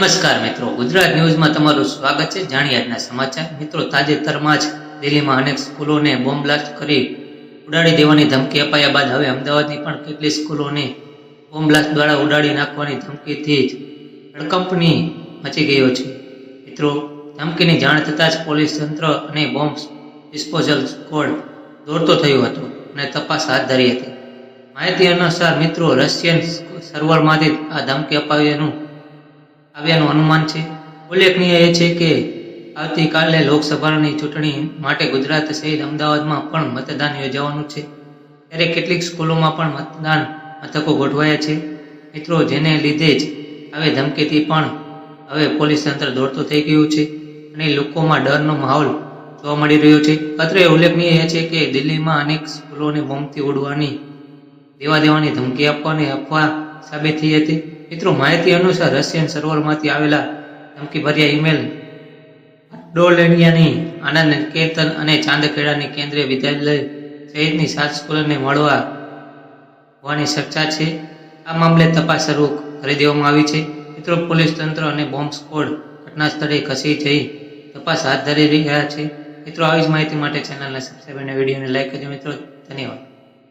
નમસ્કાર મિત્રો, ગુજરાત ન્યૂઝમાં તમારું સ્વાગત છે। જાણીએ આજના સમાચાર। મિત્રો, તાજેતરમાં જ દિલ્હીમાં અનેક સ્કૂલોને બોમ્બ બ્લાસ્ટ કરી ઉડાડી દેવાની ધમકી અપાયા બાદ હવે અમદાવાદની પણ કેટલીક સ્કૂલોને બોમ્બ બ્લાસ્ટ દ્વારા ઉડાડી નાખવાની ધમકીથી જ હડકંપની મચી ગયો છે। મિત્રો, ધમકીની જાણ થતાં જ પોલીસ તંત્ર અને બોમ્બ ડિસ્પોઝલ સ્ક્વોડ દોડતો થયો હતો અને તપાસ હાથ ધરી હતી। માહિતી અનુસાર મિત્રો, રશિયન સર્વરમાંથી આ ધમકી આવ્યાનું અનુમાન છે। ઉલ્લેખનીય એ છે કે આવતીકાલે લોકસભાની ચૂંટણી માટે ગુજરાત સહિત અમદાવાદમાં પણ મતદાન યોજાવાનું છે, ત્યારે કેટલીક સ્કૂલોમાં પણ મતદાન મથકો ગોઠવાયા છે। મિત્રો, જેને લીધે જ આવી ધમકીથી પણ હવે પોલીસ તંત્ર દોડતું થઈ ગયું છે અને લોકોમાં ડરનો માહોલ જોવા મળી રહ્યો છે। અત્રે ઉલ્લેખનીય એ છે કે દિલ્હીમાં અનેક સ્કૂલોને બોમ્બથી ઉડવાની દેવાની ધમકી આપવાની અફવા સાબિત થઈ હતી। મિત્રો, માહિતી અનુસાર રશિયન સર્વરમાંથી આવેલા ધમકીભર્યા ઈમેલ ડોલેનિયાની આનંદ નિકેતન અને ચાંદખેડાની કેન્દ્રીય વિદ્યાલય સહિતની 7 સ્કૂલોને મળવા હોવાની ચર્ચા છે। આ મામલે તપાસ શરૂ કરી દેવામાં આવી છે। મિત્રો, પોલીસ તંત્ર અને બોમ્બ સ્ક્વોડ ઘટના સ્થળે ખસી જઈ તપાસ હાથ ધરી રહ્યા છે। મિત્રો, આવી જ માહિતી માટે ચેનલને સબસ્ક્રાઇબ અને વિડીયોને લાઈક કરજો। મિત્રો, ધન્યવાદ।